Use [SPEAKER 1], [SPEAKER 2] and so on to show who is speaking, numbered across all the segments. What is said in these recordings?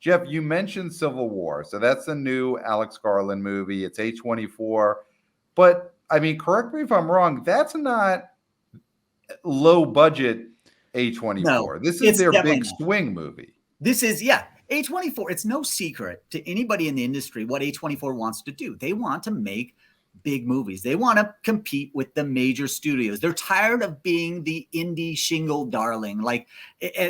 [SPEAKER 1] Jeff, you mentioned Civil War. So that's the new Alex Garland movie. It's A24. But I mean, correct me if I'm wrong, that's not low budget A24.
[SPEAKER 2] No,
[SPEAKER 1] This is
[SPEAKER 2] it's
[SPEAKER 1] their
[SPEAKER 2] definitely
[SPEAKER 1] big
[SPEAKER 2] not.
[SPEAKER 1] swing movie.
[SPEAKER 2] This is, A24. It's no secret to anybody in the industry what A24 wants to do. They want to make big movies. They want to compete with the major studios. They're tired of being the indie shingle darling. Like,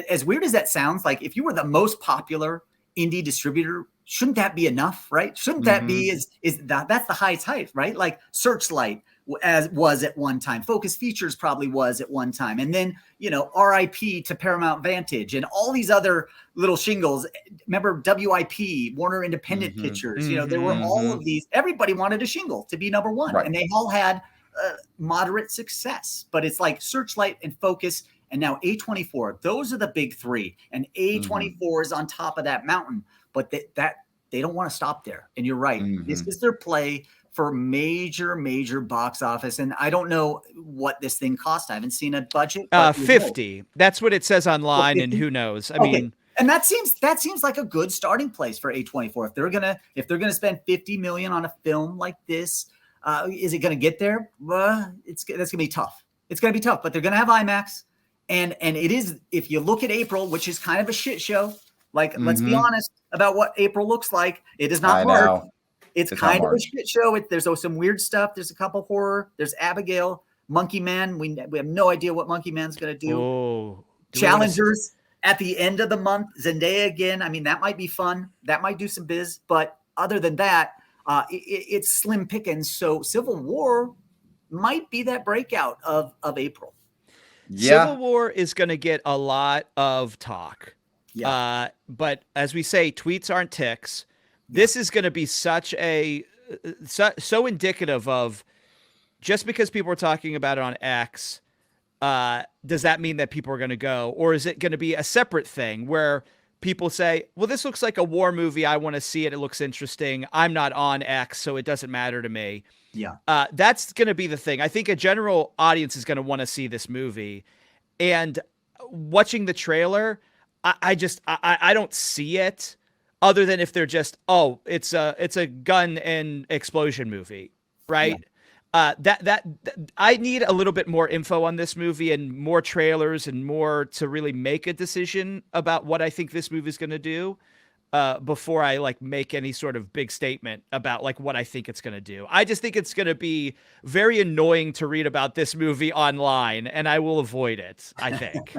[SPEAKER 2] as weird as that sounds, like if you were the most popular indie distributor, shouldn't that be enough, right? Shouldn't that be that's the highest height, right? Like Searchlight as was at one time, Focus Features probably was at one time, and then RIP to Paramount Vantage and all these other little shingles. Remember WIP, Warner Independent Pictures. There were all of these. Everybody wanted a shingle to be number one,
[SPEAKER 1] right.
[SPEAKER 2] And they all had moderate success. But it's like Searchlight and Focus, and now A24. Those are the big three, and A24 is on top of that mountain. But that they don't want to stop there. And you're right. This is their play for major box office. And I don't know what this thing cost. I haven't seen a budget.
[SPEAKER 3] 50. That's what it says online. And who knows? I mean,
[SPEAKER 2] and that seems like a good starting place for A24. If they're gonna spend $50 million on a film like this, is it gonna get there? That's gonna be tough. It's gonna be tough, but they're gonna have IMAX. And it is, if you look at April, which is kind of a shit show, like let's be honest about what April looks like. It is not March. It's kind of a shit show. There's some weird stuff. There's a couple horror. There's Abigail, Monkey Man. We have no idea what Monkey Man's going to do. Challengers at the end of the month. Zendaya again. I mean, that might be fun. That might do some biz. But other than that, it's slim pickings. So Civil War might be that breakout of April.
[SPEAKER 3] Yeah. Civil War is going to get a lot of talk. Yeah. But as we say, tweets aren't ticks. This is going to be such so indicative of, just because people are talking about it on X, does that mean that people are going to go? Or is it going to be a separate thing where people say, well, this looks like a war movie. I want to see it. It looks interesting. I'm not on X, so it doesn't matter to me.
[SPEAKER 2] Yeah.
[SPEAKER 3] That's going to be the thing. I think a general audience is going to want to see this movie. And watching the trailer, I don't see it. Other than if they're just, it's a gun and explosion movie, right? Yeah. That I need a little bit more info on this movie and more trailers and more to really make a decision about what I think this movie is going to do before I make any sort of big statement about what I think it's going to do. I just think it's going to be very annoying to read about this movie online, and I will avoid it, I think.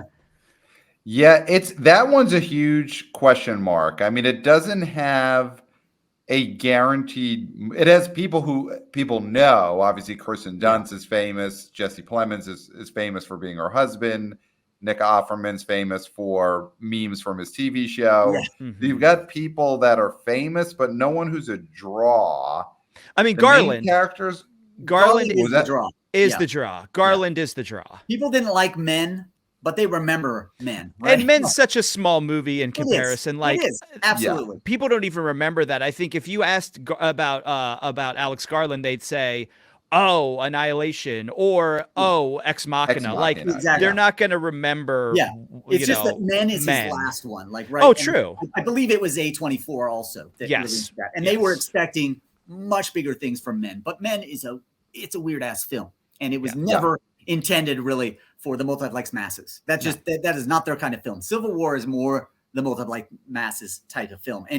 [SPEAKER 1] Yeah, that one's a huge question mark. I mean, it doesn't have a guaranteed. It has people who people know. Obviously, Kirsten Dunst is famous. Jesse Plemons is famous for being her husband. Nick Offerman's famous for memes from his TV show. Yeah. You've got people that are famous, but no one who's a draw.
[SPEAKER 3] I mean, Garland
[SPEAKER 1] characters.
[SPEAKER 2] Garland is the draw.
[SPEAKER 3] The draw. Garland is the draw.
[SPEAKER 2] People didn't like Men, but they remember Men. Right?
[SPEAKER 3] And Men's such a small movie in comparison.
[SPEAKER 2] It is. Absolutely.
[SPEAKER 3] People don't even remember that. I think if you asked about Alex Garland, they'd say, "Oh, Annihilation," or "Oh, Ex Machina."
[SPEAKER 2] Exactly.
[SPEAKER 3] They're not going to remember.
[SPEAKER 2] Yeah, it's just that Men is his last one. Right?
[SPEAKER 3] Oh, true.
[SPEAKER 2] I believe it was A24 also. That released that. And they were expecting much bigger things from Men, but Men is it's a weird ass film, and it was never intended really for the multiplex masses. That is not their kind of film. Civil War is more the multiplex masses type of film. And